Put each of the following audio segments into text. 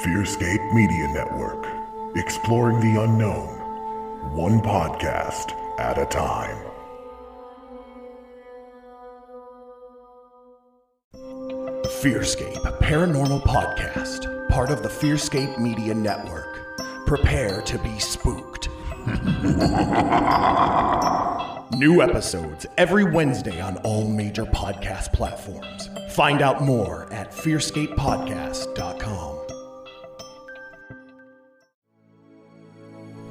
Fearscape Media Network, exploring the unknown, one podcast at a time. Fearscape Paranormal Podcast, part of the Fearscape Media Network. Prepare to be spooked. New episodes every Wednesday on all major podcast platforms. Find out more at fearscapepodcast.com.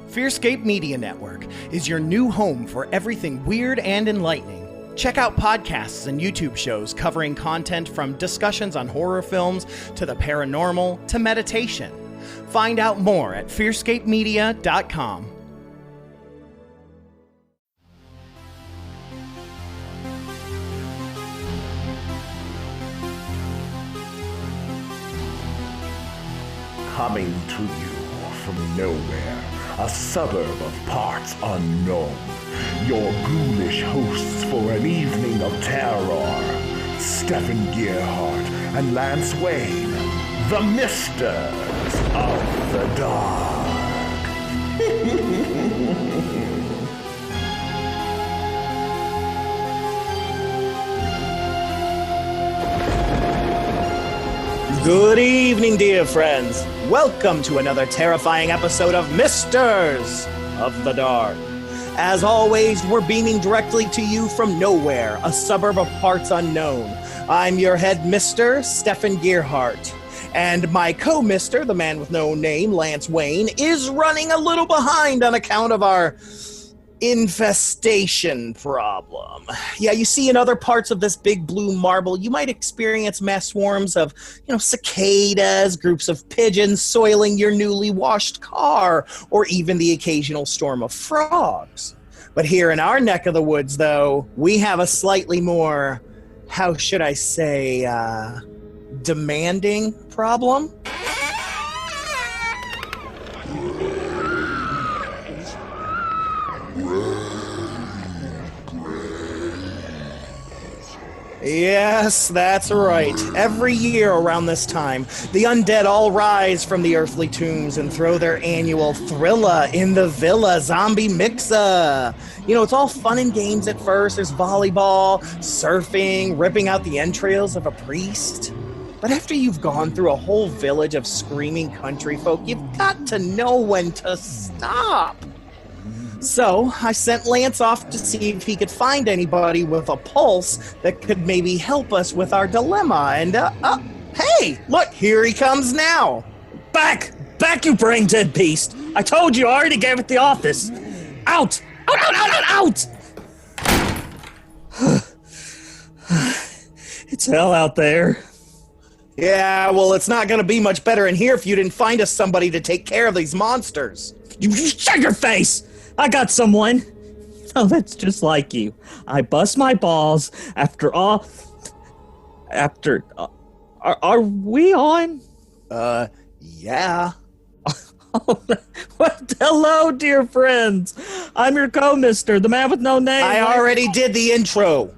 Fearscape Media Network is your new home for everything weird and enlightening. Check out podcasts and YouTube shows covering content from discussions on horror films to the paranormal to meditation. Find out more at fearscapemedia.com. Coming to you from nowhere, a suburb of parts unknown, your ghoulish hosts for an evening of terror, Stefan Gearhart and Lance Wayne, the Misters of the Dark. Good evening, dear friends. Welcome to another terrifying episode of Misters of the Dark. As always, we're beaming directly to you from nowhere, a suburb of parts unknown. I'm your head mister, Stefan Gearhart. And my co-mister, the man with no name, Lance Wayne, is running a little behind on account of our infestation problem. Yeah, you see, in other parts of this big blue marble, you might experience mass swarms of, cicadas, groups of pigeons soiling your newly washed car, or even the occasional storm of frogs. But here in our neck of the woods, though, we have a slightly more, how should I say, demanding problem. Yes, that's right. Every year around this time, the undead all rise from the earthly tombs and throw their annual Thrilla in the Villa zombie mixa. It's all fun and games at first. There's volleyball, surfing, ripping out the entrails of a priest. But after you've gone through a whole village of screaming country folk, you've got to know when to stop. So, I sent Lance off to see if he could find anybody with a pulse that could maybe help us with our dilemma. And, hey, look, here he comes now. Back, you brain-dead beast. I told you I already gave it the office. Out! It's hell out there. Yeah, well, it's not going to be much better in here if you didn't find us somebody to take care of these monsters. You shut your face! I got someone. Oh, that's just like you. I bust my balls after all. Are we on? Yeah. Hello, dear friends. I'm your co-mister, the man with no name. I already did the intro.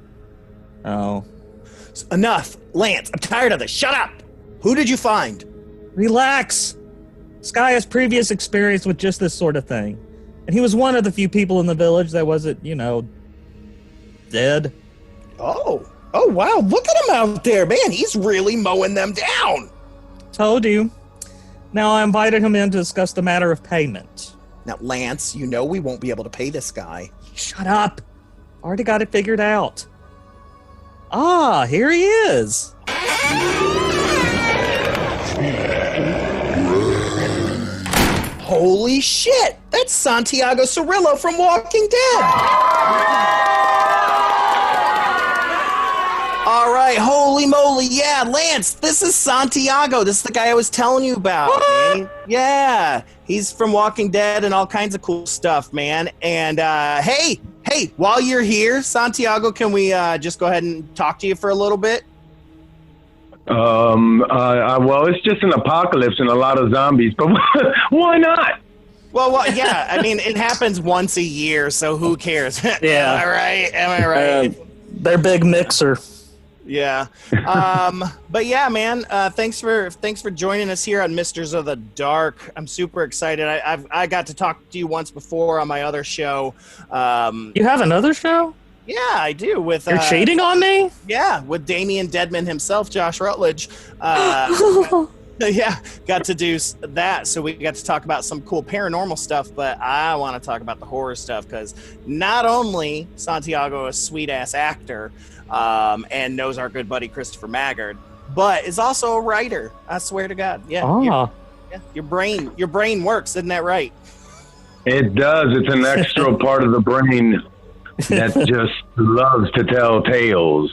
Oh. Enough. Lance, I'm tired of this. Shut up. Who did you find? Relax. Sky has previous experience with just this sort of thing. And he was one of the few people in the village that wasn't, dead. Oh, wow. Look at him out there, man. He's really mowing them down. Told you. Now I invited him in to discuss the matter of payment. Now, Lance, we won't be able to pay this guy. Shut up. Already got it figured out. Ah, here he is. Holy shit! That's Santiago Cirilo from Walking Dead! All right, holy moly, yeah, Lance, this is Santiago. This is the guy I was telling you about, man. Yeah, he's from Walking Dead and all kinds of cool stuff, man. And, hey, while you're here, Santiago, can we just go ahead and talk to you for a little bit? Well, it's just an apocalypse and a lot of zombies, but why not? Well, yeah, I mean, it happens once a year, so who cares? Yeah. Am I right? Their big mixer. Yeah. But yeah, man, thanks for joining us here on Misters of the Dark. I'm super excited. I got to talk to you once before on my other show. You have another show? Yeah, I do. With You're cheating on me? Yeah, with Damian Deadman himself, Josh Rutledge. Yeah, got to do that. So we got to talk about some cool paranormal stuff, but I want to talk about the horror stuff because not only Santiago a sweet ass actor and knows our good buddy Christopher Maggard, but is also a writer. I swear to God. Yeah. Your brain works, isn't that right? It does. It's an extra part of the brain that just loves to tell tales.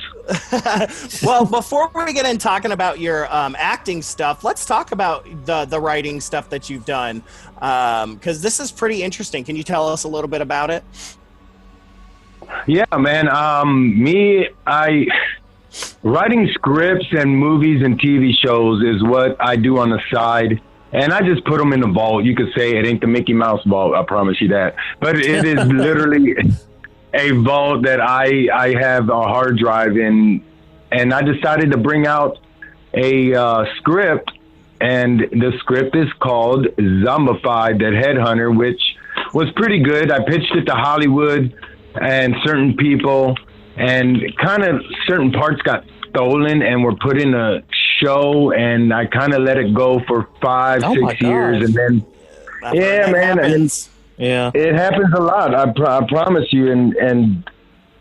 Well, before we get in talking about your acting stuff, let's talk about the writing stuff that you've done, because this is pretty interesting. Can you tell us a little bit about it? Yeah, man. Writing scripts and movies and TV shows is what I do on the side. And I just put them in the vault. You could say it ain't the Mickey Mouse vault. I promise you that. But it is literally a vault that I have a hard drive in. And I decided to bring out a script. And the script is called Zombified, That Headhunter, which was pretty good. I pitched it to Hollywood and certain people. And kind of certain parts got stolen and were put in a show, and I kind of let it go for 5-6 years, and then happens. It happens a lot. I promise you, and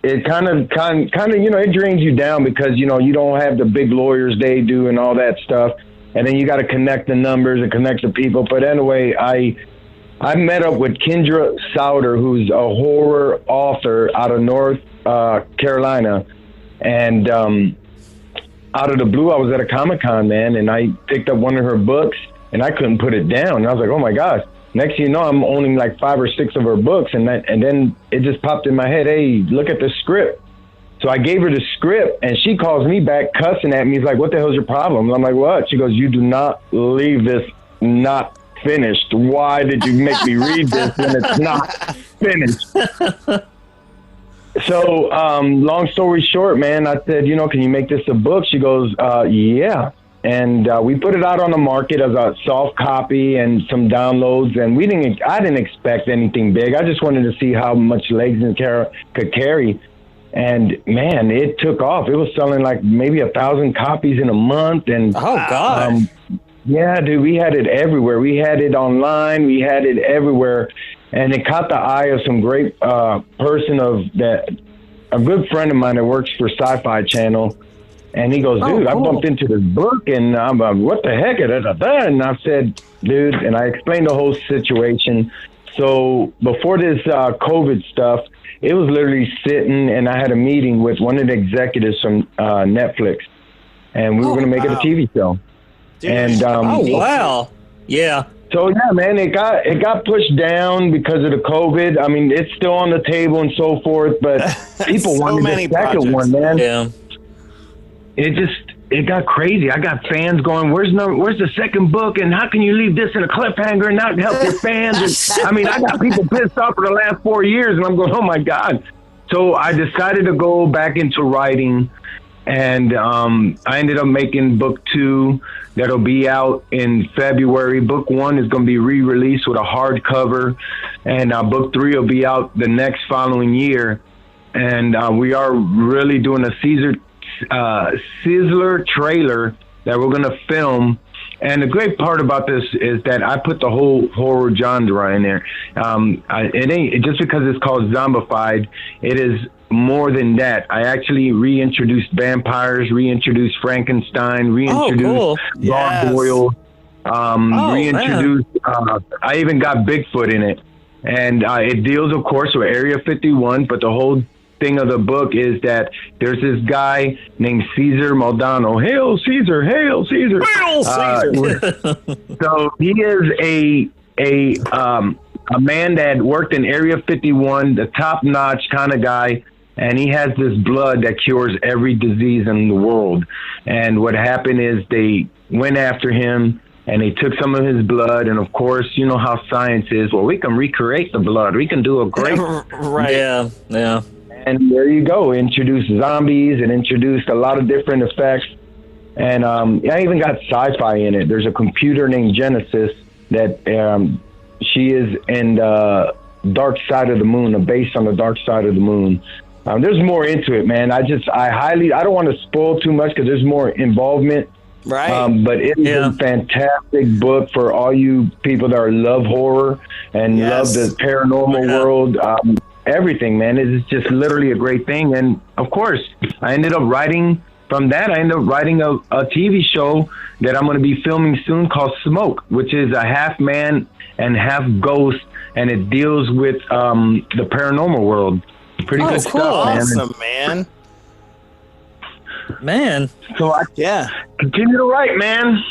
it kind of it drains you down because you don't have the big lawyers they do and all that stuff, and then you got to connect the numbers and connect the people. But anyway, I met up with Kendra Souter, who's a horror author out of North Carolina, and out of the blue, I was at a Comic-Con, man, and I picked up one of her books, and I couldn't put it down. And I was like, oh, my gosh. Next thing you know, I'm owning like 5 or 6 of her books, and then it just popped in my head, hey, look at the script. So I gave her the script, and she calls me back cussing at me. He's like, what the hell's your problem? And I'm like, what? She goes, you do not leave this not finished. Why did you make me read this when it's not finished? So, long story short, man, I said, can you make this a book? She goes, yeah. And we put it out on the market as a soft copy and some downloads. And I didn't expect anything big. I just wanted to see how much legs and could carry. And man, it took off. It was selling like maybe 1,000 copies in a month. And oh God, yeah, dude, we had it everywhere. We had it online. We had it everywhere. And it caught the eye of some great person a good friend of mine that works for Sci-Fi Channel. And he goes, dude, I bumped into this book, and I'm like, what the heck? And I said, dude, and I explained the whole situation. So before this COVID stuff, it was literally sitting, and I had a meeting with one of the executives from Netflix, and we were going to make it a TV show. Dude. And wow. Yeah. So yeah, man, it got pushed down because of the COVID. I mean, it's still on the table and so forth, but people wanted the second one, man. Yeah. It got crazy. I got fans going, where's the second book, and how can you leave this in a cliffhanger and not help your fans? And, I mean, I got people pissed off for the last 4 years, and I'm going, oh my God. So I decided to go back into writing, and I ended up making book 2 that'll be out in February. Book 1 is going to be re-released with a hardcover, and book 3 will be out the next following year. And we are really doing a Sizzler trailer that we're going to film. And the great part about this is that I put the whole horror genre in there. It ain't just because it's called Zombified. It is more than that. I actually reintroduced vampires, reintroduced Frankenstein, reintroduced gargoyles, reintroduced. I even got Bigfoot in it, and it deals, of course, with Area 51. But the whole thing of the book is that there's this guy named Caesar Maldonado. Hail Caesar! Hail Caesar! Hail Caesar! So he is a man that worked in Area 51, the top-notch kind of guy, and he has this blood that cures every disease in the world. And what happened is they went after him, and they took some of his blood, and of course, you know how science is. Well, we can recreate the blood. We can do a great... Right. Yeah. And there you go. Introduced zombies and introduced a lot of different effects. And I even got sci-fi in it. There's a computer named Genesis that she is in the dark side of the moon, a base on the dark side of the moon. There's more into it, man. I don't want to spoil too much because there's more involvement. Right. But it is a fantastic book for all you people that love horror and love the paranormal world. Everything, man. It's just literally a great thing. And of course, I ended up writing a TV show that I'm going to be filming soon called Smoke, which is a half man and half ghost, and it deals with the paranormal world. Pretty good stuff, man. Awesome, man. Man. So continue to write, man.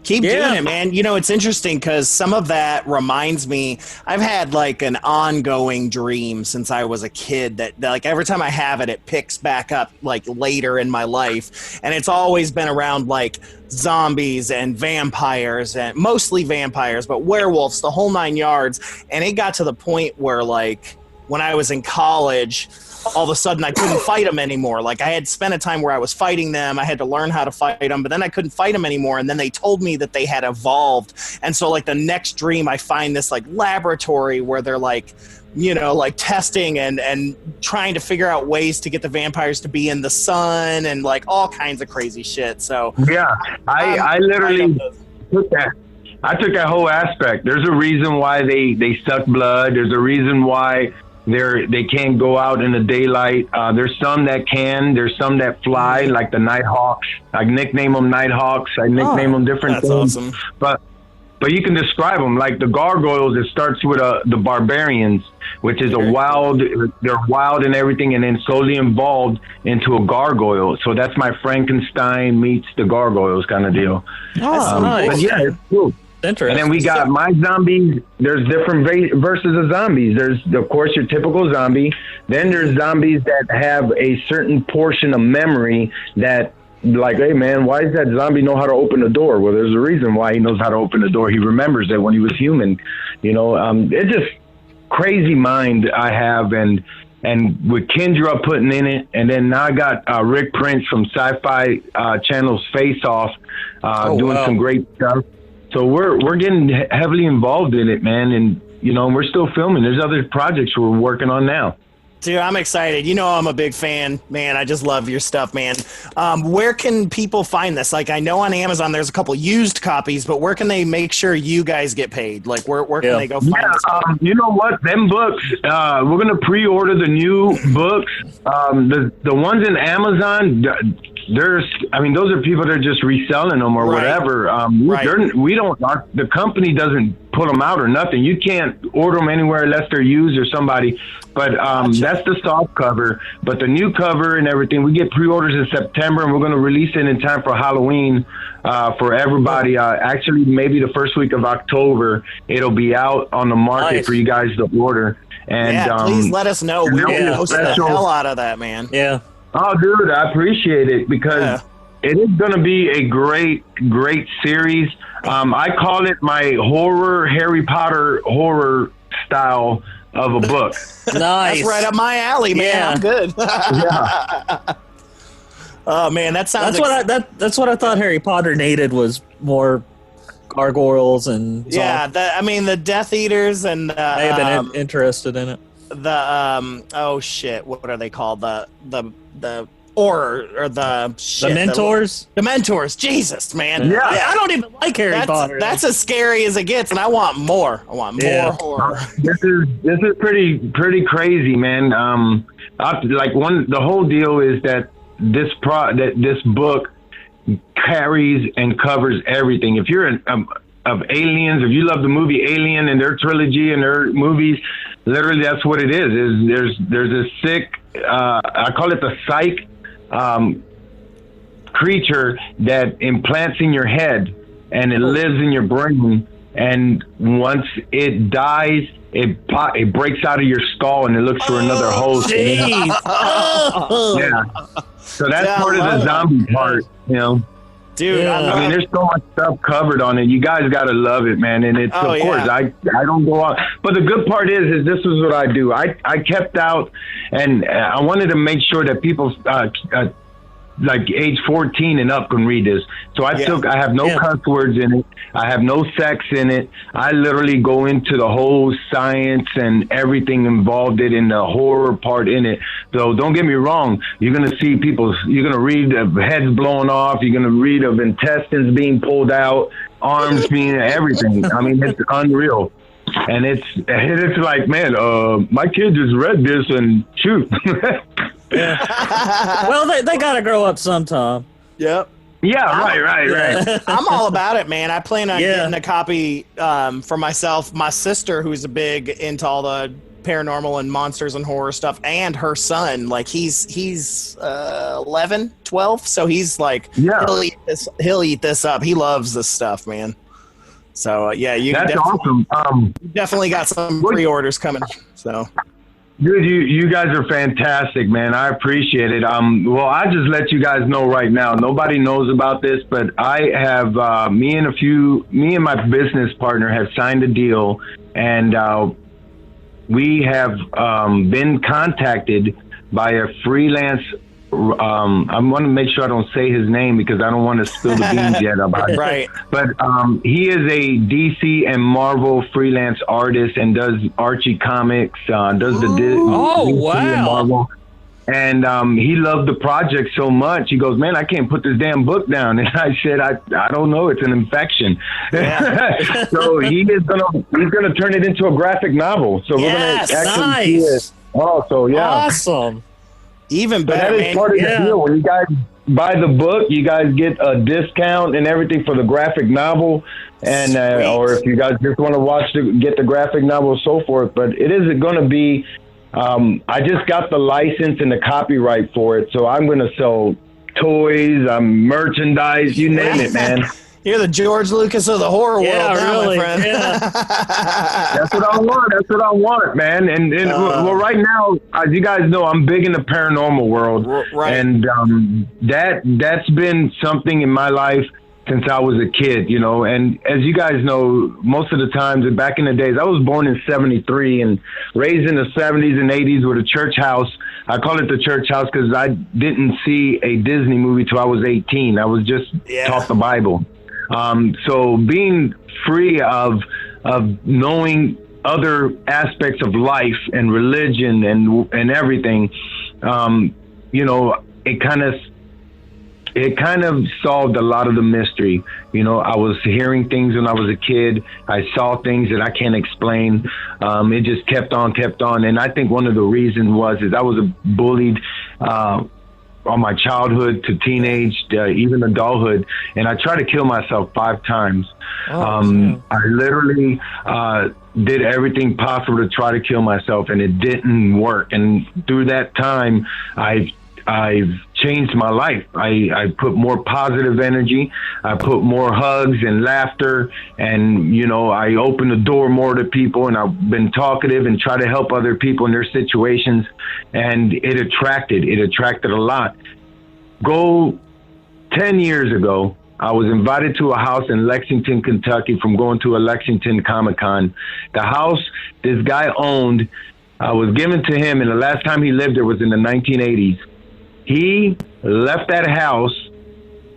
Keep doing it, man. You know, it's interesting because some of that reminds me, I've had like an ongoing dream since I was a kid that like every time I have it, it picks back up like later in my life. And it's always been around like zombies and vampires, and mostly vampires, but werewolves, the whole 9 yards. And it got to the point where like when I was in college, all of a sudden I couldn't fight them anymore. Like I had spent a time where I was fighting them. I had to learn how to fight them, but then I couldn't fight them anymore. And then they told me that they had evolved. And so like the next dream, I find this like laboratory where they're like, you know, like testing and trying to figure out ways to get the vampires to be in the sun and like all kinds of crazy shit. So yeah, I literally took that. I took that whole aspect. There's a reason why they suck blood. There's a reason why they can't go out in the daylight. There's some that can. There's some that fly, like the Nighthawks. I nickname them Nighthawks. I nickname them different things. Awesome. But you can describe them like the gargoyles. It starts with the barbarians, which is they're wild and everything, and then slowly evolved into a gargoyle. So that's my Frankenstein meets the gargoyles kind of deal. Oh, nice. But yeah, it's cool. Interesting. And then we got my zombies. There's different verses of zombies. There's, of course, your typical zombie. Then there's zombies that have a certain portion of memory that, like, hey, man, why does that zombie know how to open the door? Well, there's a reason why he knows how to open the door. He remembers it when he was human. You know, it's just crazy mind I have. And with Kendra putting in it, and then now I got Rick Prince from Sci-Fi Channel's Face Off doing some great stuff. So we're getting heavily involved in it, man, and you know we're still filming. There's other projects we're working on now. Dude, I'm excited. You know I'm a big fan, man. I just love your stuff, man. Where can people find this? Like I know on Amazon there's a couple used copies, but where can they make sure you guys get paid? Like where can they go find this? You know what? Them books, we're gonna pre-order the new books. The ones in Amazon. Those are people that are just reselling them or whatever. The company doesn't put them out or nothing. You can't order them anywhere unless they're used or somebody. But that's the soft cover. But the new cover and everything, we get pre-orders in September, and we're going to release it in time for Halloween for everybody. Actually, maybe the first week of October, it'll be out on the market for you guys to order. And please let us know. We will post the hell out of that, man. Yeah. Oh, dude, I appreciate it because it is going to be a great, great series. I call it my Harry Potter horror style of a book. Nice. That's right up my alley, man. Yeah. I'm good. Yeah. Oh, man, that sounds... That's what I thought Harry Potter needed was more gargoyles and... the Death Eaters and... I have been interested in it. Oh shit, what are they called? The Mentors? The Mentors. Jesus, man. Yeah. I don't even like Harry Potter. That's as scary as it gets, and I want more. I want more horror. This is pretty crazy, man. The whole deal is that this book carries and covers everything. If you're of aliens, if you love the movie Alien and their trilogy and their movies, literally that's what it is. There's a sick, I call it the psych creature that implants in your head and it lives in your brain, and once it dies, it breaks out of your skull and it looks for another host. Jeez. Yeah. So that's part of the zombie part, you know. Dude, Yeah. I mean, there's so much stuff covered on it. You guys got to love it, man. And it's, of course, I don't go out. But the good part is this is what I do. I kept out, and I wanted to make sure that people like age 14 and up can read this. So I have no cuss words in it. I have no sex in it. I literally go into the whole science and everything involved in the horror part in it. So don't get me wrong. You're going to see you're going to read of heads blown off. You're going to read of intestines being pulled out, arms being everything. I mean, it's unreal. And it's like, man, my kid just read this and shoot. Yeah. Well, they got to grow up sometime. Yep. Yeah, right. I'm all about it, man. I plan on getting a copy for myself. My sister, who's a big into all the paranormal and monsters and horror stuff, and her son, like he's 11, 12, so he's like, he'll eat this up. He loves this stuff, man. So you that's awesome. You definitely got some pre-orders coming. So. Dude, you guys are fantastic, man. I appreciate it. Well, I just let you guys know right now. Nobody knows about this, but I have me and my business partner have signed a deal, and we have been contacted by a freelance. I want to make sure I don't say his name because I don't want to spill the beans yet about it. Right. But he is a DC and Marvel freelance artist and does Archie comics, does the DC and Marvel. And he loved the project so much. He goes, man, I can't put this damn book down. And I said, I don't know. It's an infection. Yeah. So he's gonna turn it into a graphic novel. So we're gonna actually see it. Oh, so yeah. Awesome. Even better, that is part of the deal. When you guys buy the book, you guys get a discount and everything for the graphic novel, and or if you guys just want to get the graphic novel, so forth. But it isn't going to be. I just got the license and the copyright for it, so I'm going to sell toys, merchandise, you name it, man. You're the George Lucas of the horror world now, my friend. Yeah. That's what I want. That's what I want, man. And well, right now, as you guys know, I'm big in the paranormal world. Right. And that's been something in my life since I was a kid, you know. And as you guys know, most of the times, back in the days, I was born in 73 and raised in the 70s and 80s with a church house. I call it the church house because I didn't see a Disney movie till I was 18. I was just taught the Bible. So being free of knowing other aspects of life and religion and everything, you know, it kind of solved a lot of the mystery. You know, I was hearing things when I was a kid. I saw things that I can't explain. It just kept on. And I think one of the reasons is I was bullied, on my childhood to teenage, even adulthood, and I tried to kill myself 5 times. I literally did everything possible to try to kill myself, and it didn't work. And through that time, I've changed my life. I put more positive energy. I put more hugs and laughter, and you know, I opened the door more to people, and I've been talkative and try to help other people in their situations, and it attracted a lot. 10 years ago, I was invited to a house in Lexington, Kentucky from going to a Lexington Comic-Con. The house this guy owned was given to him, and the last time he lived there was in the 1980s. He left that house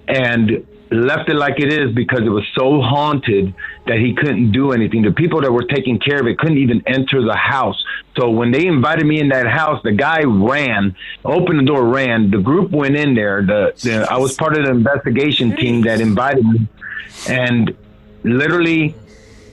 and left it like it is because it was so haunted that he couldn't do anything. The people that were taking care of it couldn't even enter the house. So when they invited me in that house, the guy opened the door, ran. The group went in there. I was part of the investigation team that invited me. And literally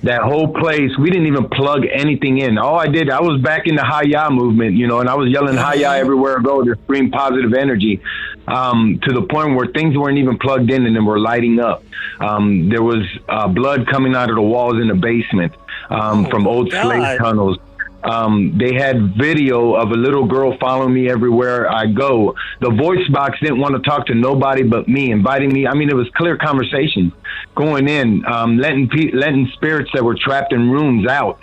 that whole place, we didn't even plug anything in. All I did, I was back in the Hi-Yah movement, you know, and I was yelling Hi-Yah everywhere I go to scream positive energy, to the point where things weren't even plugged in and then were lighting up. There was blood coming out of the walls in the basement from old slave tunnels. They had video of a little girl following me everywhere I go. The voice box didn't want to talk to nobody but me, inviting me. I mean, it was clear conversation going in, letting spirits that were trapped in rooms out.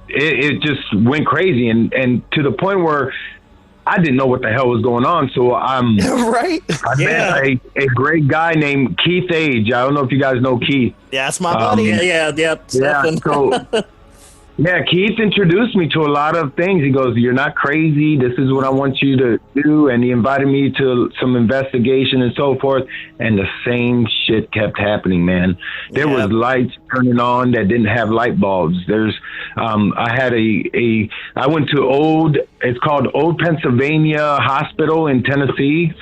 It just went crazy. And to the point where I didn't know what the hell was going on. So Right? I met a great guy named Keith Age. I don't know if you guys know Keith. Yeah, that's my buddy. Yeah. Stefan. Yeah, Keith introduced me to a lot of things. He goes, "You're not crazy. This is what I want you to do." And he invited me to some investigation and so forth. And the same shit kept happening, man. There was lights turning on that didn't have light bulbs. I went to it's called Old Pennsylvania Hospital in Tennessee.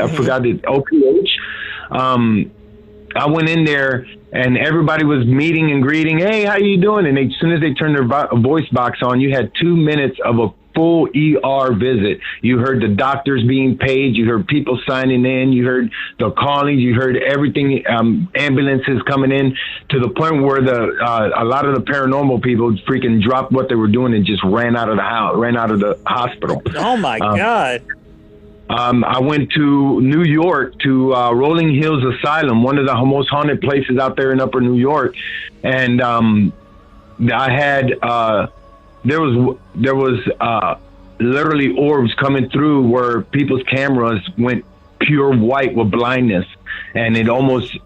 I forgot the OPH. I went in there and everybody was meeting and greeting. Hey, how you doing? And as soon as they turned their voice box on, you had 2 minutes of a full ER visit. You heard the doctors being paid. You heard people signing in. You heard the callings. You heard everything. Ambulances coming in, to the point where a lot of the paranormal people freaking dropped what they were doing and just ran out of the hospital. Oh my God. I went to New York to Rolling Hills Asylum, one of the most haunted places out there in Upper New York, and I had there was literally orbs coming through where people's cameras went pure white with blindness, and it almost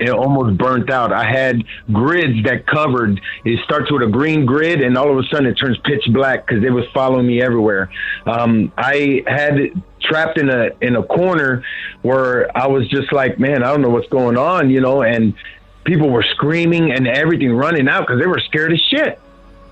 burnt out. I had grids that covered. It starts with a green grid, and all of a sudden it turns pitch black because it was following me everywhere. I had it trapped in a corner where I was just like, man, I don't know what's going on, and people were screaming and everything, running out because they were scared as shit.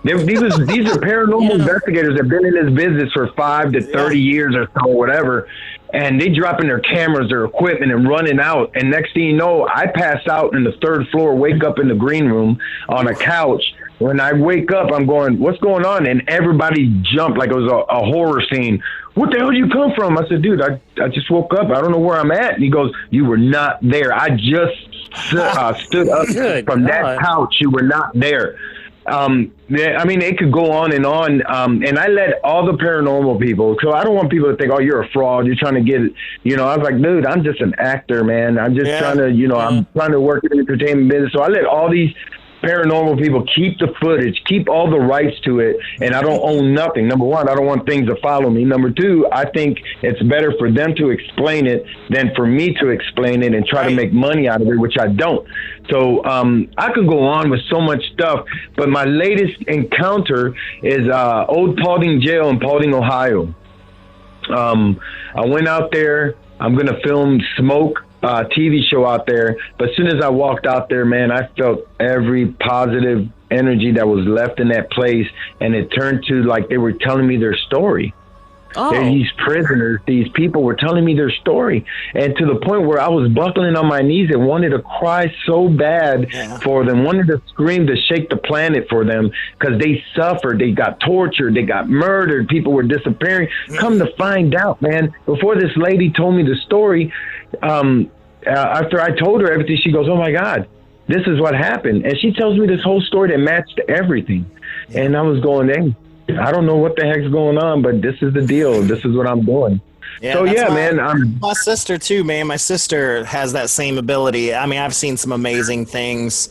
These are paranormal investigators that have been in this business for 5 to 30 years or so, whatever. And they dropping their cameras, their equipment, and running out. And next thing you know, I pass out in the 3rd floor, wake up in the green room on a couch. When I wake up, I'm going, what's going on? And everybody jumped like it was a horror scene. What the hell did you come from? I said, dude, I just woke up. I don't know where I'm at. And he goes, you were not there. I just stood up from that couch. You were not there. It could go on. And I let all the paranormal people, so I don't want people to think, oh, you're a fraud, you're trying to get it. I was like, dude, I'm just an actor, man. I'm just trying to, I'm trying to work in the entertainment business. So I let all these paranormal people keep the footage, keep all the rights to it, and I don't own nothing. Number one, I don't want things to follow me. Number two, I think it's better for them to explain it than for me to explain it and try to make money out of it, which I don't. So I could go on with so much stuff, but my latest encounter is Old Paulding Jail in Paulding, Ohio. I went out there. I'm going to film Smoke TV show out there. But as soon as I walked out there, man, I felt every positive energy that was left in that place. And it turned to like they were telling me their story. These prisoners, these people were telling me their story. And to the point where I was buckling on my knees and wanted to cry so bad for them, wanted to scream, to shake the planet for them, because they suffered. They got tortured. They got murdered. People were disappearing. Come to find out, man, before this lady told me the story, after I told her everything, she goes, oh, my God, this is what happened. And she tells me this whole story that matched everything. And I was going, hey, I don't know what the heck's going on, but this is the deal. This is what I'm doing. Yeah, so, man. My sister, too, man. My sister has that same ability. I mean, I've seen some amazing things.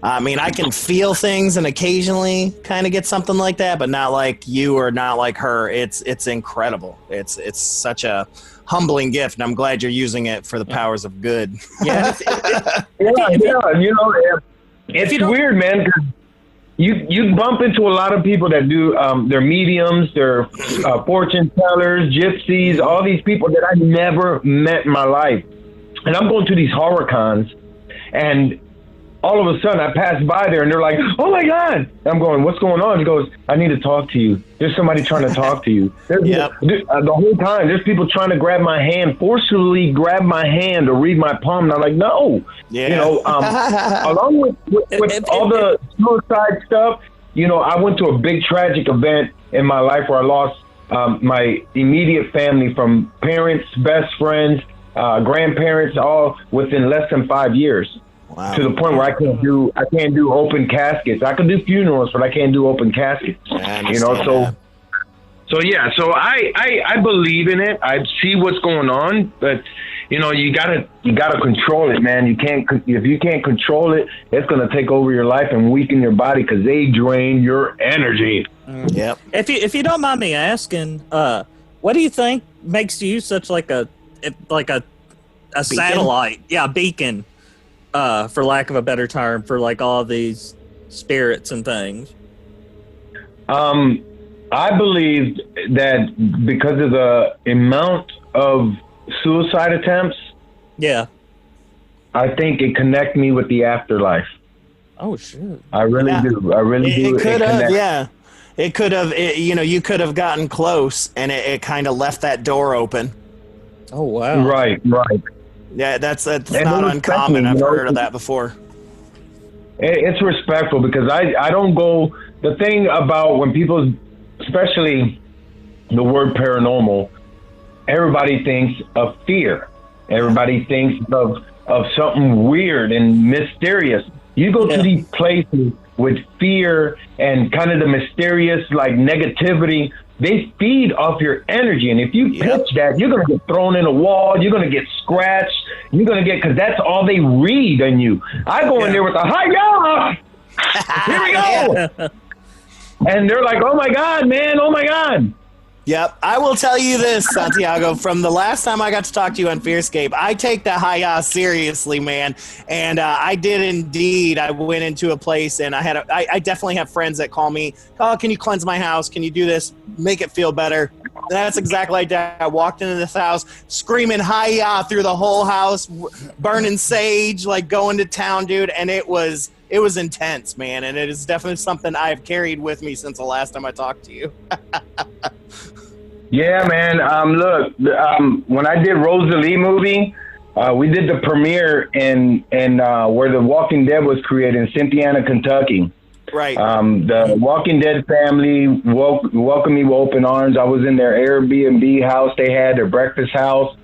I mean, I can feel things and occasionally kind of get something like that, but not like you or not like her. It's incredible. It's such a humbling gift, and I'm glad you're using it for the powers of good. Yeah. It's weird, man, because you bump into a lot of people that do they're mediums, they're fortune tellers, gypsies, all these people that I never met in my life. And I'm going to these horror cons, and all of a sudden I pass by there and they're like, oh my God. I'm going, what's going on? He goes, I need to talk to you. There's somebody trying to talk to you. The whole time there's people trying to grab my hand, forcibly grab my hand or read my palm. And I'm like, no. Along with all the suicide stuff, I went to a big tragic event in my life where I lost my immediate family, from parents, best friends, grandparents, all within less than 5 years. Wow. To the point where I can't do open caskets. I can do funerals, but I can't do open caskets. So I believe in it. I see what's going on, but you gotta control it, man. If you can't control it, it's gonna take over your life and weaken your body because they drain your energy. Yep. If you don't mind me asking, what do you think makes you such like a satellite, beacon, for lack of a better term, for like all these spirits and things? I believe that because of the amount of suicide attempts, I think it connects me with the afterlife. Oh shit! I really do. I really do. It could have, It could have, you could have gotten close, and it kind of left that door open. Oh wow! Right. Yeah, that's not uncommon. I've heard of that before. It's respectful because I don't go. The thing about when people, especially the word paranormal, everybody thinks of fear. Everybody thinks of something weird and mysterious. You go to these places with fear and kind of the mysterious, like negativity. They feed off your energy. And if you pitch that, you're going to get thrown in a wall. You're going to get scratched. You're going to get, because that's all they read on you. I go in there with a Hi-Yah! Here we go! And they're like, oh my God, man, oh my God. Yep. I will tell you this, Santiago, from the last time I got to talk to you on Fearscape, I take the Hi-Yah seriously, man. And I did indeed. I went into a place and I definitely have friends that call me, oh, can you cleanse my house? Can you do this? Make it feel better. And that's exactly like that. I walked into this house screaming Hi-Yah through the whole house, burning sage, like going to town, dude. And it was intense, man. And it is definitely something I've carried with me since the last time I talked to you. Yeah, man. Look, when I did Rosalie movie, we did the premiere in where The Walking Dead was created in Cynthiana, Kentucky. Right. The Walking Dead family welcomed me with open arms. I was in their Airbnb house. They had their breakfast house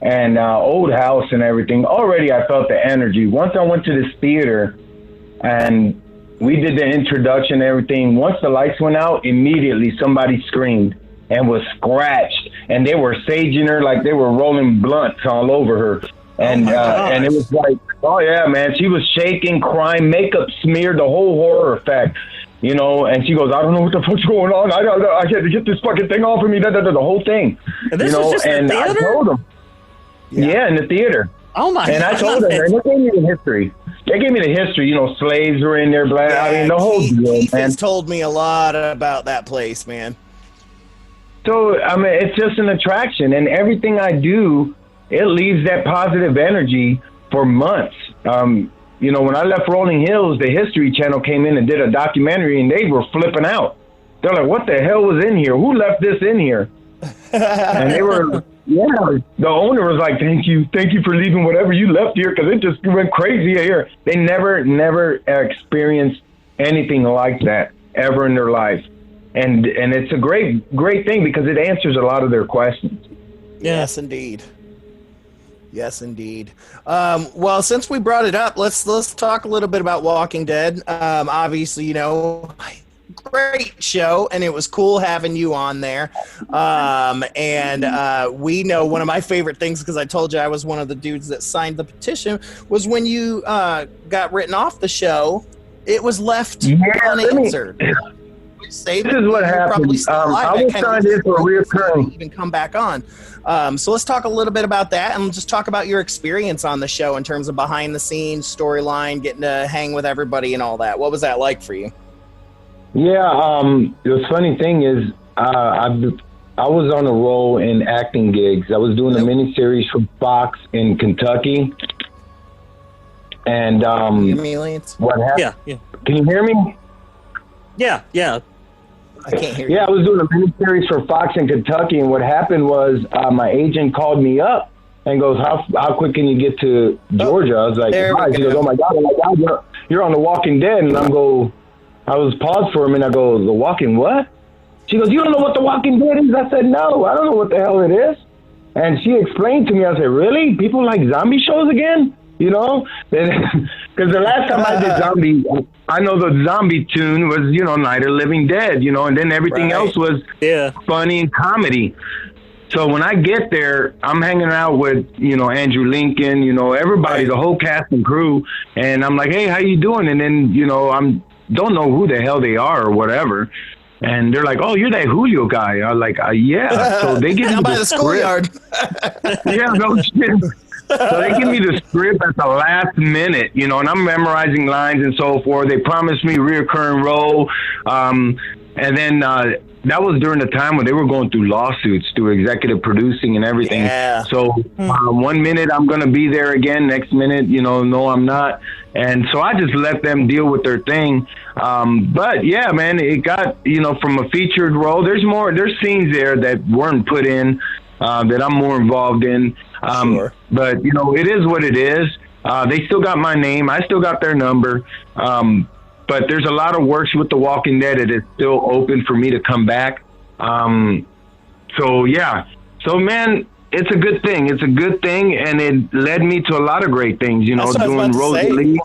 and old house and everything. Already I felt the energy. Once I went to this theater and we did the introduction and everything, once the lights went out, immediately somebody screamed and was scratched, and they were saging her like they were rolling blunts all over her. And and it was like, oh yeah, man, she was shaking, crying, makeup smeared, the whole horror effect, you know. And she goes, I don't know what the fuck's going on. I had to get this fucking thing off of me. The whole thing, and this you know. Was just and the theater? I told them, yeah, in the theater. Oh my! And I told them, and they gave me the history. They gave me the history. You know, slaves were in there, black. I mean, the whole deal, Keith man. has told me a lot about that place, man. So, I mean, it's just an attraction, and everything I do, it leaves that positive energy for months. You know, when I left Rolling Hills, the History Channel came in and did a documentary, and they were flipping out. They're like, what the hell was in here? Who left this in here? And they were, the owner was like, thank you for leaving whatever you left here, because it just went crazy here. They never experienced anything like that ever in their life. And it's a great thing because it answers a lot of their questions. Yes, indeed. Yes, indeed. Well, since we brought it up, let's talk a little bit about Walking Dead. Obviously, you know, great show, and it was cool having you on there. We know one of my favorite things, because I told you I was one of the dudes that signed the petition, was when you got written off the show, it was left unanswered. This is what happened. I was signed in for a reoccurring. Even come back on. So let's talk a little bit about that, and just talk about your experience on the show in terms of behind the scenes, storyline, getting to hang with everybody and all that. What was that like for you? Yeah, the funny thing is, I was on a roll in acting gigs. I was doing a miniseries for Fox in Kentucky, and what happened? Yeah. Can you hear me? Yeah. I can't hear you. Yeah, I was doing a miniseries for Fox in Kentucky, and what happened was my agent called me up and goes, how quick can you get to Georgia? I was like, hi. She goes, oh my God, you're on The Walking Dead. And I was paused for a minute. I go, The Walking what? She goes, you don't know what The Walking Dead is? I said, no, I don't know what the hell it is. And she explained to me, I said, really? People like zombie shows again? You know, because the last time I did zombie, I know the zombie tune was, you know, Night of the Living Dead, you know, and then everything else was funny and comedy. So when I get there, I'm hanging out with, you know, Andrew Lincoln, you know, everybody, the whole cast and crew. And I'm like, hey, how you doing? And then, you know, don't know who the hell they are or whatever. And they're like, "Oh, you're that Julio guy." I was like, "Yeah." So they give me by the the script. schoolyard. Yeah, no shit. So they give me the script at the last minute, you know, and I'm memorizing lines and so forth. They promised me reoccurring role, and then that was during the time when they were going through lawsuits, through executive producing and everything. Yeah. So 1 minute I'm going to be there again, next minute, you know, no, I'm not. And so I just let them deal with their thing. But yeah, man, it got, you know, from a featured role. There's scenes there that weren't put in that I'm more involved in. Sure. But, you know, it is what it is. They still got my name. I still got their number. But there's a lot of works with The Walking Dead that is still open for me to come back. So, yeah. So, man, it's a good thing. It's a good thing, and it led me to a lot of great things, you know, doing Rosalie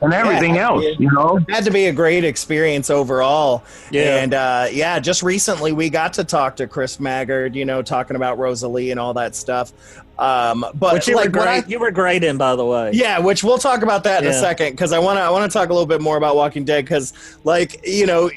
and everything else, you know. It had to be a great experience overall. Yeah. And, just recently we got to talk to Chris Maggard, you know, talking about Rosalie and all that stuff. But which you, like, you were great in, by the way. Yeah, which we'll talk about that in a second, because I want to talk a little bit more about Walking Dead, because, like, you know,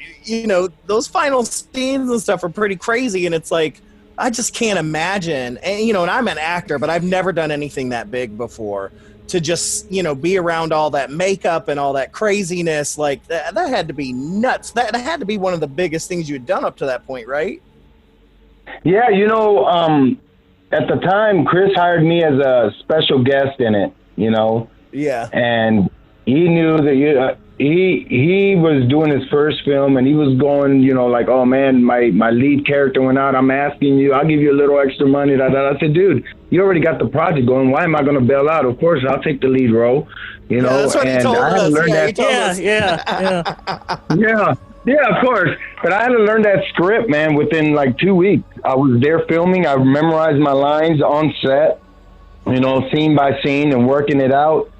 those final scenes and stuff are pretty crazy, and it's like, I just can't imagine. And, you know, and I'm an actor, but I've never done anything that big before. To just, you know, be around all that makeup and all that craziness, like that had to be nuts. That had to be one of the biggest things you had done up to that point, right? Yeah, you know, at the time, Chris hired me as a special guest in it, you know. Yeah. And he knew that he was doing his first film, and he was going, you know, like, "Oh man, my lead character went out. I'm asking you, I'll give you a little extra money." I said, "Dude, you already got the project going. Why am I going to bail out? Of course, I'll take the lead role." You know, that's what and he told I had to learn that. Yeah, of course. But I had to learn that script, man, within like 2 weeks. I was there filming. I memorized my lines on set, you know, scene by scene, and working it out.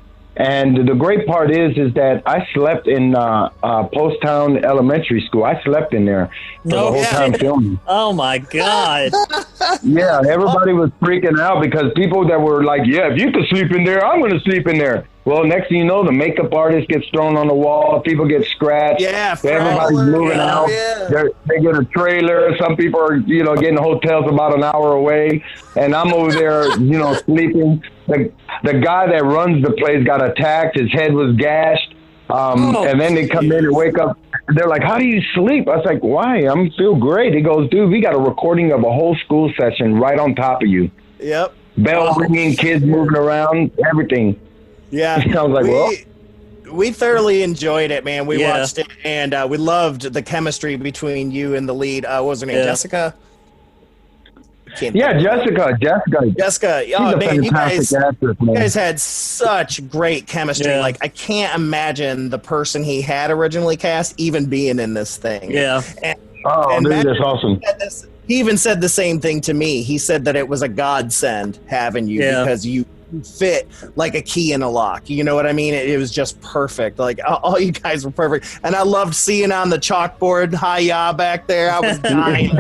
And the great part is that I slept in Post Town Elementary School. I slept in there for the whole time filming. Oh my God! Yeah, everybody was freaking out because people that were like, "Yeah, if you could sleep in there, I'm going to sleep in there." Well, next thing you know, the makeup artist gets thrown on the wall. People get scratched. Yeah, everybody's moving out. Yeah. They get a trailer. Some people are, you know, getting hotels about an hour away, and I'm over there, you know, sleeping. The guy that runs the place got attacked. His head was gashed. And then they come in and wake up. They're like, "How do you sleep?" I was like, "Why? I feel great." He goes, "Dude, we got a recording of a whole school session right on top of you." Yep. Bell ringing, kids moving around, everything. Yeah. I was like, we thoroughly enjoyed it, man. We watched it, and we loved the chemistry between you and the lead. What was her name? Jessica? Jessica. Oh, man, you guys had such great chemistry. Yeah. Like, I can't imagine the person he had originally cast even being in this thing. Yeah. And dude, that's awesome. He even said the same thing to me. He said that it was a godsend having you because you fit like a key in a lock. You know what I mean? It was just perfect. Like, all you guys were perfect. And I loved seeing on the chalkboard Hi-Yah back there. I was dying.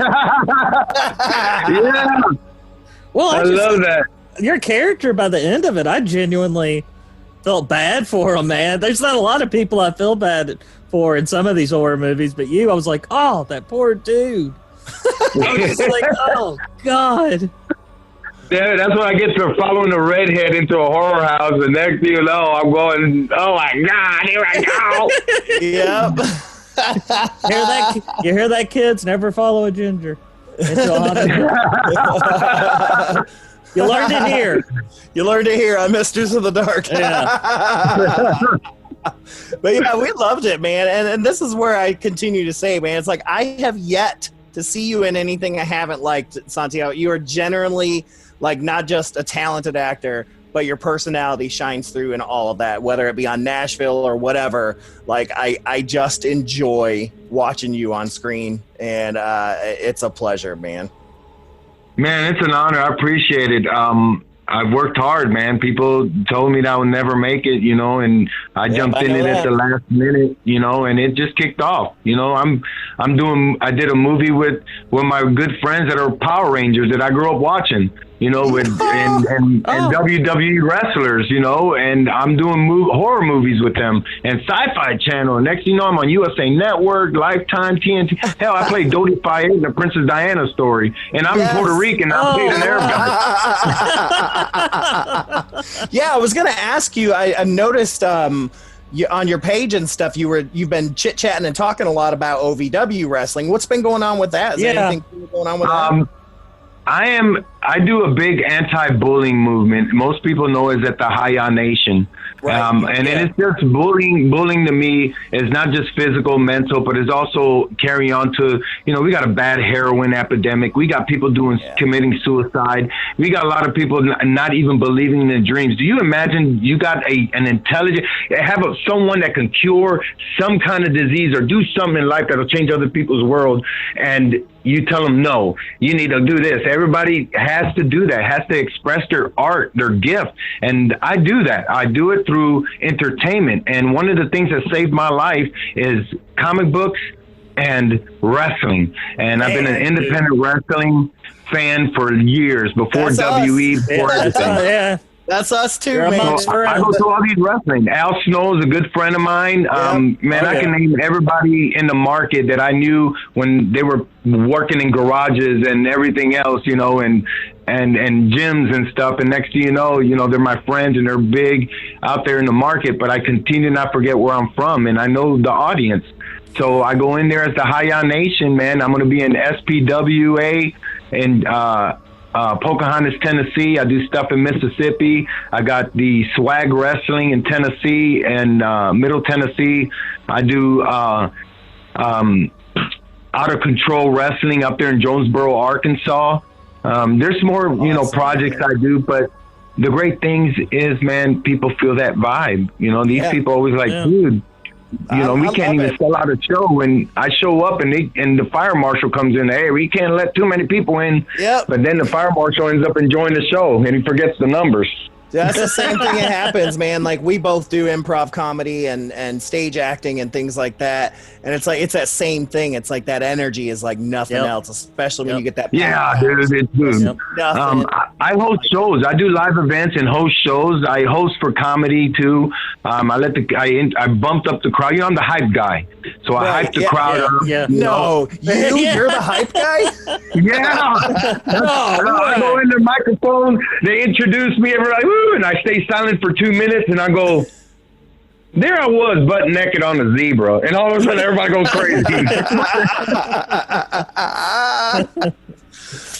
Yeah. Well, I love that. Your character, by the end of it, I genuinely felt bad for him, man. There's not a lot of people I feel bad for in some of these horror movies, but you, I was like, "Oh, that poor dude." I was just like, "Oh, God." Yeah, that's what I get for following a redhead into a horror house, and next thing you know, I'm going, "Oh my God, here I go!" Yep. You hear that, kids? Never follow a ginger into a haunted house. You learned it here. You learned it here on Misters of the Dark. Yeah. But yeah, we loved it, man. And this is where I continue to say, man, it's like, I have yet to see you in anything I haven't liked, Santiago. You are generally, like, not just a talented actor, but your personality shines through in all of that, whether it be on Nashville or whatever. Like, I just enjoy watching you on screen, and it's a pleasure, man. Man, it's an honor. I appreciate it. I've worked hard, man. People told me that I would never make it, you know, and I jumped in it at the last minute, you know, and it just kicked off. You know, I did a movie with my good friends that are Power Rangers that I grew up watching. you know, with and WWE wrestlers, you know, and I'm doing horror movies with them and Sci-Fi Channel. Next thing you know, I'm on USA Network, Lifetime, TNT. Hell, I played Dodie Fayed in the Princess Diana story, and I'm in Puerto Rican. I played an Arab guy. Yeah, I was gonna ask you. I noticed on your page and stuff, you've been chit chatting and talking a lot about OVW wrestling. What's been going on with that? Is there anything going on with that? I do a big anti-bullying movement. Most people know it as at the Hi-Yah Nation. And it's just bullying to me is not just physical, mental, but it's also carrying on to, you know, we got a bad heroin epidemic. We got people committing suicide. We got a lot of people not even believing in their dreams. Do you imagine you got an intelligent, someone that can cure some kind of disease or do something in life that'll change other people's world, and you tell them, no, you need to do this. Everybody has to do that, has to express their art, their gift. And I do that. I do it through entertainment. And one of the things that saved my life is comic books and wrestling. And I've been an independent wrestling fan for years, before WE, before everything. That's us too, man. I go to all these wrestling. Al Snow is a good friend of mine. I can name everybody in the market that I knew when they were working in garages and everything else, you know, and gyms and stuff. And next thing you know, they're my friends and they're big out there in the market. But I continue to not forget where I'm from, and I know the audience. So I go in there as the Hi-Yah Nation, man. I'm going to be in SPWA and Pocahontas, Tennessee. I do stuff in Mississippi. I got the Swag Wrestling in Tennessee and Middle Tennessee. I do Out of Control Wrestling up there in Jonesboro, Arkansas. There's more, projects I do, but the great things is, man, people feel that vibe. You know, these people always like, dude, we can't even sell out a show when I show up and the fire marshal comes in. Hey, we can't let too many people in. Yep. But then the fire marshal ends up enjoying the show and he forgets the numbers. That's the same thing that happens, man. Like, we both do improv comedy and stage acting and things like that. And it's like, it's that same thing. It's like that energy is like nothing else, especially when you get that. Yeah, dude. I host shows. I do live events and host shows. I host for comedy too. I bumped up the crowd. I'm the hype guy. So I hype the crowd up. Yeah. No, you're the hype guy? I go in the microphone. They introduce me. Everybody, and I stay silent for 2 minutes, and I go, there I was, butt naked on a zebra, and all of a sudden everybody goes crazy.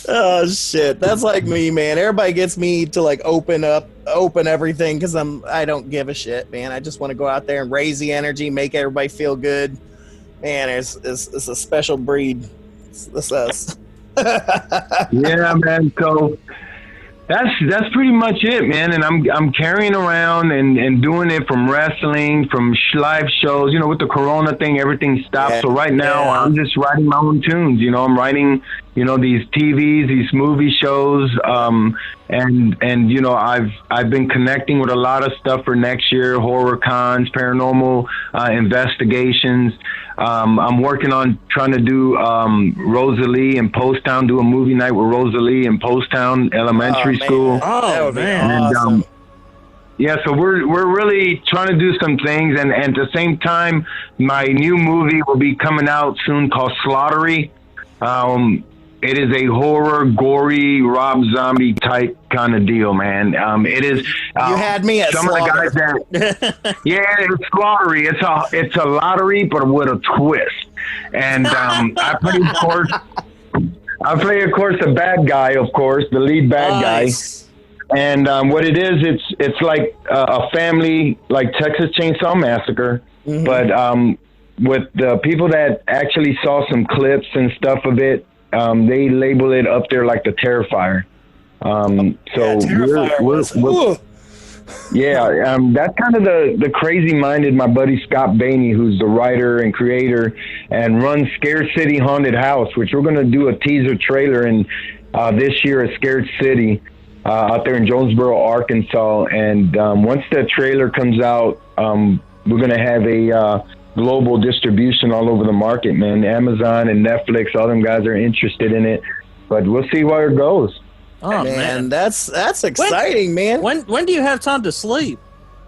Oh shit, that's like me, man. Everybody gets me to like open everything because I don't give a shit, man. I just want to go out there and raise the energy, make everybody feel good. Man, it's a special breed. It's us. Yeah, man. So that's pretty much it, man. And I'm carrying around and doing it from wrestling, from live shows. With the Corona thing, everything stopped. So right now I'm just writing my own tunes. I'm writing, these TVs, these movie shows. And I've been connecting with a lot of stuff for next year, horror cons, paranormal investigations. I'm working on trying to do Rosalie in Poasttown, do a movie night with Rosalie in Poasttown Elementary School. Oh, man. Awesome. So we're really trying to do some things, and at the same time, my new movie will be coming out soon called Slaughtery. It is a horror, gory, Rob Zombie type kind of deal, man. It is. You had me at some Slaughter. of the guys that. It's Slaughtery. It's a lottery, but with a twist. And I play, of course, the bad guy, of course, the lead bad guy. And what it is, it's like a family, like Texas Chainsaw Massacre, but with the people that actually saw some clips and stuff of it. They label it up there like the Terrifier. That's kind of the crazy-minded, my buddy Scott Bainey, who's the writer and creator and runs Scared City Haunted House, which we're going to do a teaser trailer in this year at Scared City out there in Jonesboro, Arkansas. And once that trailer comes out, we're going to have a global distribution all over the market, man. Amazon and Netflix, all them guys are interested in it, but we'll see where it goes. Oh Man, that's exciting, man. When do you have time to sleep?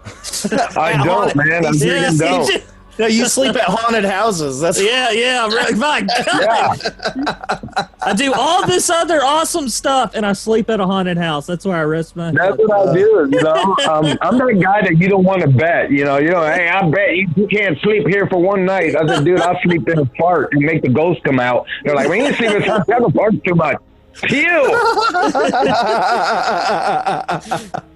I don't, man. I really don't. No, you sleep at haunted houses. That's Yeah, right. My God. I do all this other awesome stuff, and I sleep at a haunted house. That's where I rest my head. That's what I do. You know, I'm that guy that you don't want to bet. You know, hey, I bet you can't sleep here for one night. I said, dude, I'll sleep in a park and make the ghost come out. They're like, we ain't sleep in Santiago Park too much. Pew!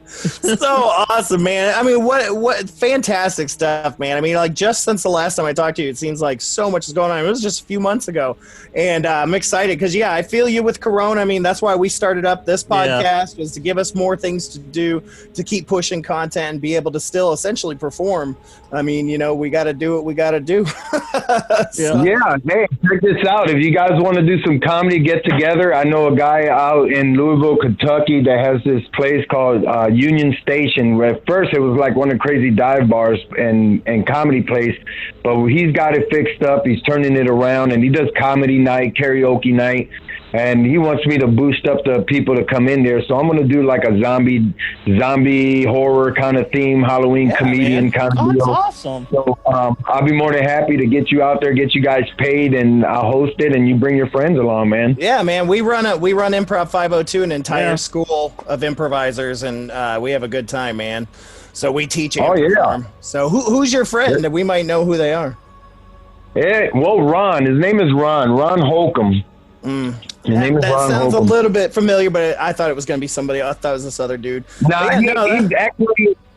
So awesome, man. I mean, what fantastic stuff, man. I mean, like, just since the last time I talked to you, it seems like so much is going on. It was just a few months ago, and I'm excited because, I feel you with Corona. I mean, that's why we started up this podcast, was to give us more things to do, to keep pushing content and be able to still essentially perform. I mean, we got to do what we got to do. Yeah, hey, check this out. If you guys want to do some comedy get together, I know a guy out in Louisville, Kentucky that has this place called Union Station. At first, it was like one of the crazy dive bars and comedy place, but he's got it fixed up. He's turning it around, and he does comedy night, karaoke night, and he wants me to boost up the people to come in there. So I'm going to do like a zombie horror kind of theme, Halloween comedian kind of deal. That's awesome. So I'll be more than happy to get you out there, get you guys paid, and I'll host it, and you bring your friends along, man. Yeah, man. We run Improv 502, an entire school of improvisers, and we have a good time, man. So we teach improv. So who's your friend that we might know who they are? Yeah, well, Ron. His name is Ron Holcomb. His name is that Ron sounds Holcomb. a little bit familiar, but I thought it was going to be somebody. I thought it was this other dude.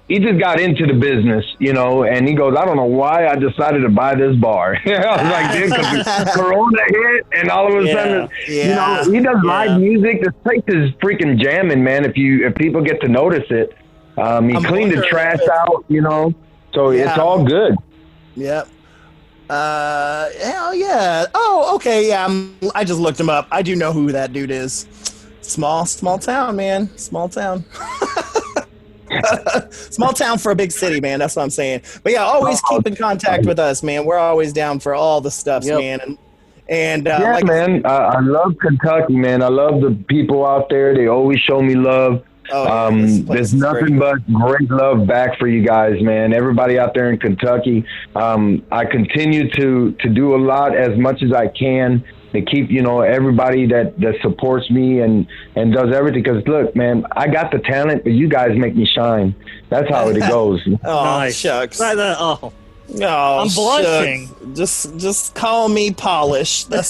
He just got into the business, and he goes, I don't know why I decided to buy this bar. I was like, dude, because Corona hit, and all of a sudden, he does live music. This place is freaking jamming, man, if people get to notice it. He cleaned the trash out, so it's all good. Yep. Hell yeah. Oh, okay. Yeah. I just looked him up. I do know who that dude is. Small town, man. Small town. Small town for a big city, man. That's what I'm saying. But yeah, always keep in contact with us, man. We're always down for all the stuff, man. And I love Kentucky, man. I love the people out there. They always show me love. There's nothing but great love back for you guys, man. Everybody out there in Kentucky. I continue to do a lot, as much as I can, to keep, everybody that supports me and does everything. Because look, man, I got the talent, but you guys make me shine. That's how it goes. Oh, shucks. Oh, I'm blushing. Just call me polished. But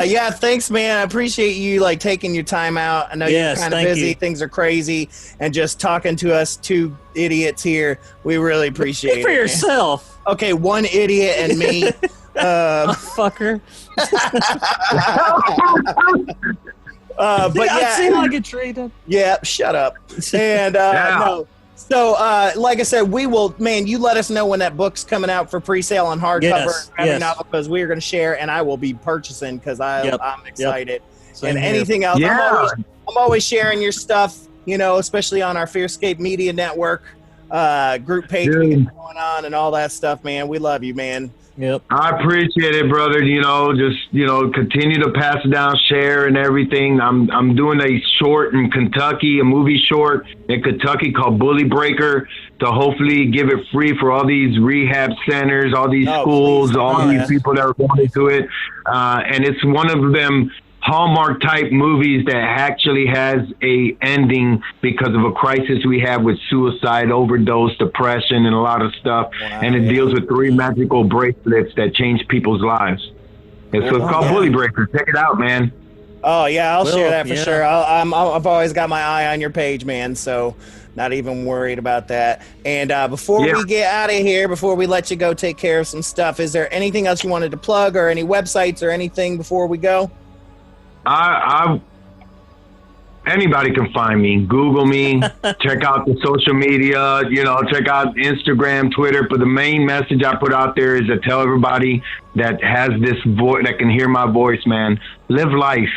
yeah, thanks, man. I appreciate you taking your time out. I know you're kind of busy. Things are crazy, and just talking to us two idiots here. We really appreciate it. For yourself. Okay, one idiot and me. Fucker. But I seem like a treated. Yeah, shut up. And no. So, like I said, we will, man, you let us know when that book's coming out for pre-sale on hardcover. Because we are going to share, and I will be purchasing because I'm excited. And anything else, I'm always sharing your stuff, especially on our Fearscape Media Network group page going on and all that stuff, man. We love you, man. Yep. I appreciate it, brother. Continue to pass it down, share and everything. I'm doing a short in Kentucky, a movie short in Kentucky called Bully Breaker, to hopefully give it free for all these rehab centers, all these schools, these people that are going into it. And it's one of them Hallmark type movies that actually has a ending because of a crisis we have with suicide, overdose, depression, and a lot of stuff. Wow, and it deals with 3 magical bracelets that change people's lives. And so it's called Bully Breaker. Check it out, man. Oh yeah, I'll share that for sure. I've always got my eye on your page, man. So not even worried about that. And before we get out of here, before we let you go take care of some stuff, is there anything else you wanted to plug, or any websites or anything before we go? Anybody can find me. Google me. Check out the social media. Check out Instagram, Twitter. But the main message I put out there is to tell everybody that has this voice, that can hear my voice, man. Live life.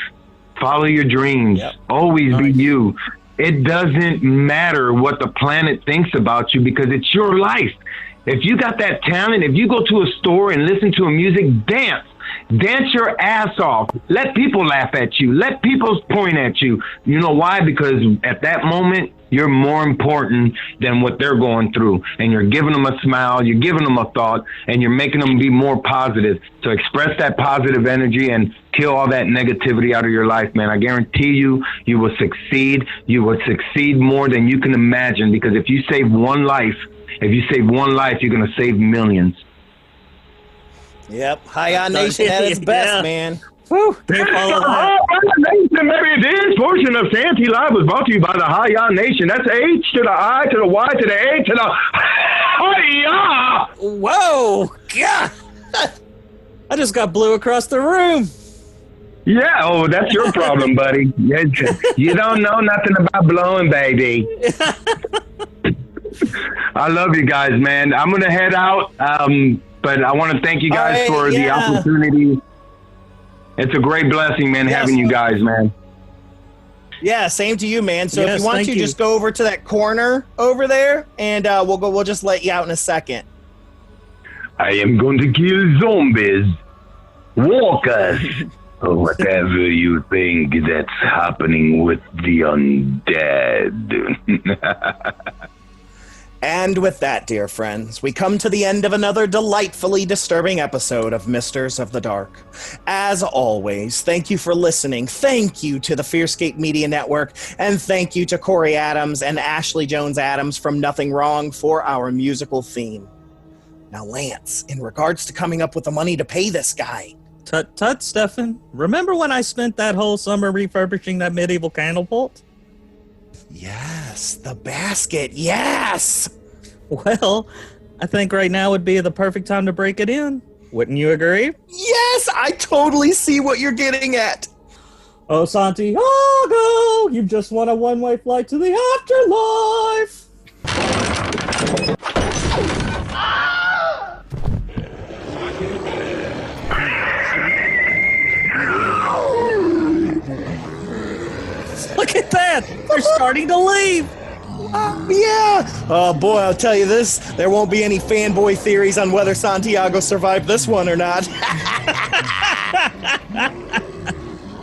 Follow your dreams. Yep. Always be you. It doesn't matter what the planet thinks about you, because it's your life. If you got that talent, if you go to a store and listen to a music, dance. Dance your ass off. Let people laugh at you. Let people point at you. You know why? Because at that moment, you're more important than what they're going through. And you're giving them a smile, you're giving them a thought, and you're making them be more positive. So express that positive energy and kill all that negativity out of your life, man. I guarantee you, you will succeed. You will succeed more than you can imagine, because if you save one life, you're going to save millions. Yep. Hi-Yah Nation at its best, man. Woo, Hi-Yah Nation, baby. This portion of Santy Live was brought to you by the Hi-Yah Nation. That's H to the I to the Y to the A to the Hi-Yah. Whoa. God. I just got blew across the room. Yeah, oh, that's your problem, buddy. You don't know nothing about blowing, baby. I love you guys, man. I'm going to head out, but I want to thank you guys for the opportunity. It's a great blessing, man, having you guys, man. Yeah, same to you, man. So if you want to, just go over to that corner over there, and we'll just let you out in a second. I am going to kill zombies, walkers, or whatever you think that's happening with the undead. And with that, dear friends, we come to the end of another delightfully disturbing episode of Misters of the Dark. As always, thank you for listening. Thank you to the Fearscape Media Network, and thank you to Corey Adams and Ashley Jones Adams from Nothing Wrong for our musical theme. Now, Lance, in regards to coming up with the money to pay this guy. Tut, Stefan. Remember when I spent that whole summer refurbishing that medieval candle vault? Yes, the basket, yes! Well, I think right now would be the perfect time to break it in. Wouldn't you agree? Yes, I totally see what you're getting at. Oh, Santiago, you've just won a one-way flight to the afterlife! Look at that! They're starting to leave! Yeah! Oh boy, I'll tell you this, there won't be any fanboy theories on whether Santiago survived this one or not.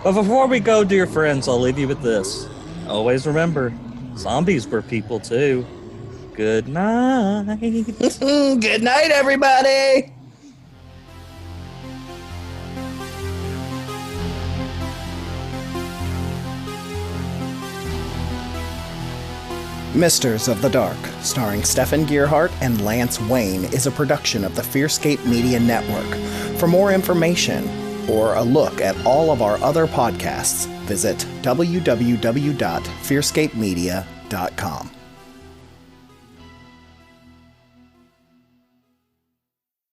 But before we go, dear friends, I'll leave you with this. Always remember, zombies were people too. Good night. Good night, everybody! Misters of the Dark, starring Stefan Gearhart and Lance Wayne, is a production of the Fearscape Media Network. For more information or a look at all of our other podcasts, visit www.fearscapemedia.com.